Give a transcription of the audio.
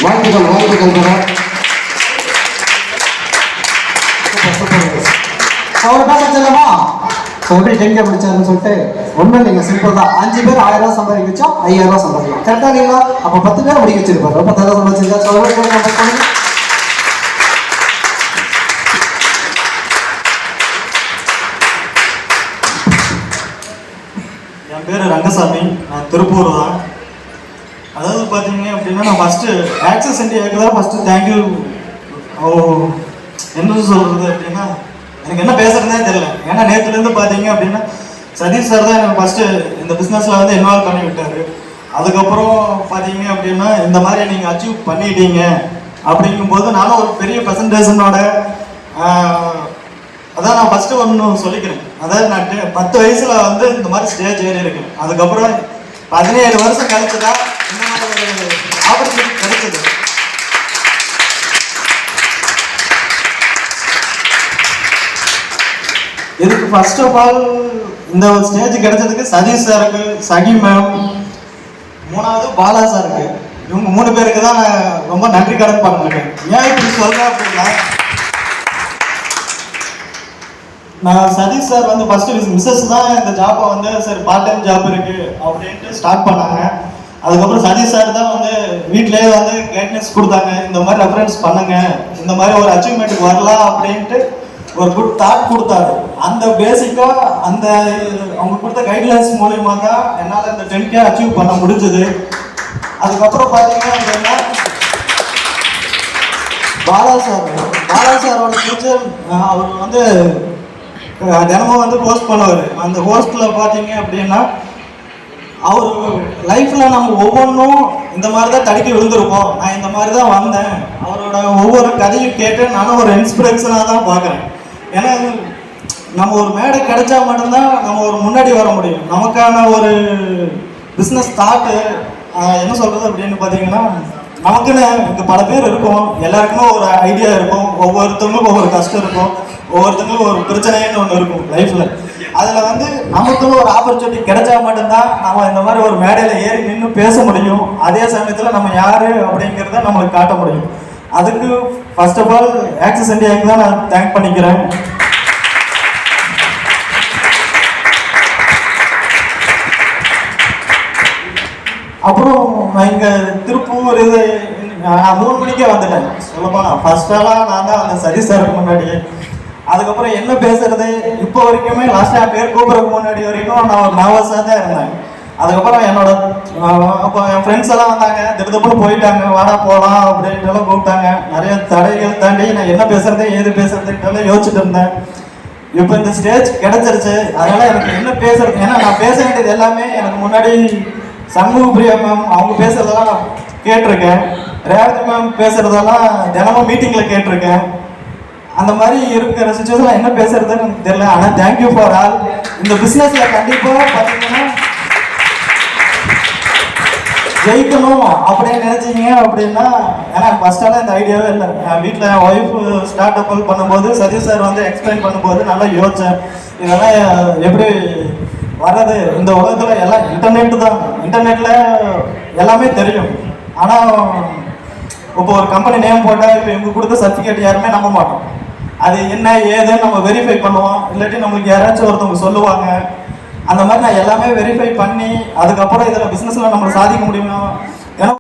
வாழ்த்துக்கள் வாழ்த்துக்கள் தர அவர் பேச செல்லமா எப்படி டென்கே முடிச்சாருன்னு சொல்லிட்டு ஒன்றும் இல்லைங்க, சிம்பிள் தான். 5 பேர் 1000 ரூபா சம்பாதிச்சோம், 5000 ரூபா சம்பாதிக்கும். கரெக்டா இல்லைங்களா? அப்போ 10 பேர் முடிக்க வச்சிருப்பாரு, 10,000 சம்பாதிச்சிருக்காரு. என் பேர் ரங்கசாமி, நான் திருப்பூர் தான். அதாவது பார்த்தீங்க அப்படின்னா, நான் ஃபஸ்ட்டு ஆக்சஸ் இண்டியாவுக்கு தான் ஃபஸ்ட்டு தேங்க்யூ. என்ன சொல்கிறது அப்படின்னா, எனக்கு என்ன பேசுறதுனே தெரியல. ஏன்னா நேற்றுலேருந்து பார்த்தீங்க அப்படின்னா சதீஷ் சார் தான் எனக்கு ஃபஸ்ட்டு இந்த பிஸ்னஸில் வந்து இன்வால்வ் பண்ணி விட்டார். அதுக்கப்புறம் பார்த்தீங்க அப்படின்னா இந்த மாதிரி நீங்கள் அச்சீவ் பண்ணிட்டீங்க அப்படிங்கும்போது நானும் ஒரு பெரிய பர்சன்டேஷனோட அதான் நான் ஃபஸ்ட்டு ஒன்று சொல்லிக்கிறேன். அதாவது நான் 10 வயசில் வந்து இந்த மாதிரி ஸ்டேஜ் ஏறி இருக்கேன். அதுக்கப்புறம் 17 வருஷம் கழிச்சு தான் இந்த மாதிரி ஒரு ஆப்பர்ச்சுனிட்டி கிடைச்சது. இதுக்கு ஃபர்ஸ்ட் ஆஃப் ஆல் இந்த ஒரு ஸ்டேஜ் கிடைச்சதுக்கு சதீஷ் சாருக்கு, சகி மேம், 3வது பாலா சாருக்கு, இவங்க 3 பேருக்கு தான் நான் ரொம்ப நன்றி கடன் பண்ணிருக்கேன். ஏன் இப்படி சொல்றேன் அப்படின்னா, நான் சதீஷ் சார் வந்து ஃபர்ஸ்ட் மிஸ்ஸஸ் தான் இந்த ஜாப்பை வந்து சரி பார்ட் டைம் ஜாப் இருக்கு அப்படின்ட்டு ஸ்டார்ட் பண்ணாங்க. அதுக்கப்புறம் சதீஷ் சார் தான் வந்து வீட்டிலேயே வந்து கைட்னஸ் கொடுத்தாங்க, இந்த மாதிரி ரெஃபரன்ஸ் பண்ணுங்க, இந்த மாதிரி ஒரு அச்சீவ்மெண்ட்டுக்கு வரலாம் அப்படின்ட்டு ஒரு குட் தாட் கொடுத்தாரு. அந்த பேசிக்கா அந்த அவங்க கொடுத்த கைட்லைன்ஸ் மூலயமா தான் என்னால் இந்த 10K அச்சீவ் பண்ண முடிஞ்சது. அதுக்கப்புறம் பார்த்தீங்க அப்படின்னா பாலா சாரோட ஃபியூச்சர் அவர் வந்து தினமும் வந்து ஹோஸ்ட் பண்ணுவார். அந்த ஹோஸ்டில் பார்த்தீங்க அப்படின்னா அவர் லைஃப்பில் நம்ம ஒவ்வொன்றும் இந்த மாதிரி தான் தடுக்கி விழுந்திருப்போம். நான் இந்த மாதிரி தான் வந்தேன். அவரோட ஒவ்வொரு கதையும் கேட்டு நானும் ஒரு இன்ஸ்பிரேஷனாக தான் பார்க்குறேன். ஏன்னா நம்ம ஒரு மேடை கிடைச்சா மட்டும்தான் நம்ம ஒரு முன்னாடி வர முடியும். நமக்கான ஒரு பிஸ்னஸ் தாட்டு என்ன சொல்கிறது அப்படின்னு பார்த்தீங்கன்னா, நமக்குன்னு இங்கே பல பேர் இருக்கும், எல்லாருக்குமே ஒரு ஐடியா இருக்கும், ஒவ்வொருத்தவங்களுக்கும் ஒவ்வொரு கஷ்டம் இருக்கும், ஒவ்வொருத்தவங்களுக்கும் ஒரு பிரச்சனைன்னு ஒன்று இருக்கும் லைஃப்பில். அதில் வந்து நமக்குன்னு ஒரு ஆப்பர்ச்சுனிட்டி கிடைச்சா மட்டும்தான் நம்ம இந்த மாதிரி ஒரு மேடையில் ஏறி நின்று பேச முடியும். அதே சமயத்தில் நம்ம யார் அப்படிங்கிறத நம்மளுக்கு காட்ட முடியும். அதுக்கு ஃபர்ஸ்ட் ஆஃப் ஆல் ஆக்சஸ் இண்டியாவுக்கு தான் நான் தேங்க் பண்ணிக்கிறேன். அப்புறம் நான் இங்கே திருப்பூர் நான் 3 மணிக்கே வந்துட்டேன். சொல்லப்போனால் ஃபர்ஸ்டெல்லாம் நான் தான் அந்த சதீஷ் சாருக்கு முன்னாடி. அதுக்கப்புறம் என்ன பேசுறது இப்போ வரைக்குமே லாஸ்ட்டாக பேர் கூப்பிட்றதுக்கு முன்னாடி வரைக்கும் நான் ஒரு நர்வஸாக தான் இருந்தேன். அதுக்கப்புறம் என்னோட அப்போ என் ஃப்ரெண்ட்ஸ் எல்லாம் வந்தாங்க, திடீர்னு போயிட்டாங்க, வாடா போகலாம் அப்படின்ட்டு கூப்பிட்டாங்க. நிறைய தடைகள் தாண்டி நான் என்ன பேசுறது ஏது பேசுறதுக்கு யோசிச்சுட்டு இருந்தேன். இப்போ இந்த ஸ்டேஜ் கிடைச்சிருச்சு. அதனால எனக்கு என்ன பேசுறது, ஏன்னா நான் பேச வேண்டியது எல்லாமே எனக்கு முன்னாடி சண்முக பிரியா மேம் அவங்க பேசுறதெல்லாம் நான் கேட்டிருக்கேன். ரேவதி மேம் பேசுறதெல்லாம் தினமும் மீட்டிங்கில் கேட்டிருக்கேன். அந்த மாதிரி இருக்கிற சுச்சுவேஷன் என்ன பேசுறதுன்னு எனக்கு தெரியல. ஆனால் தேங்க்யூ ஃபார் ஆல். இந்த பிஸ்னஸில் கண்டிப்பாக பார்த்தீங்கன்னா ஜெயிக்கணும் அப்படின்னு நினைச்சீங்க அப்படின்னா, ஏன்னா ஃபர்ஸ்டெல்லாம் இந்த ஐடியாவே இல்லை. என் வீட்டில் என் ஒய்ஃப் ஸ்டார்ட் அப் பண்ணும்போது சதீஷ் சார் வந்து எக்ஸ்பிளைன் பண்ணும்போது நல்லா யோசித்தேன், இதெல்லாம் எப்படி வர்றது. இந்த உலகத்தில் எல்லாம் இன்டர்நெட்டு தான், இன்டர்நெட்டில் எல்லாமே தெரியும். ஆனால் இப்போ ஒரு கம்பெனி நேம் போட்டால் இப்போ இவங்க கொடுத்த சர்டிஃபிகேட் யாருமே நம்ப மாட்டோம். அது என்ன ஏதுன்னு நம்ம வெரிஃபை பண்ணுவோம், இல்லாட்டி நம்மளுக்கு யாராச்சும் ஒருத்தவங்க சொல்லுவாங்க. அந்த மாதிரி நான் எல்லாமே வெரிஃபை பண்ணி அதுக்கப்புறம் இதில் பிஸ்னஸில் நம்மளை சாதிக்க முடியுமா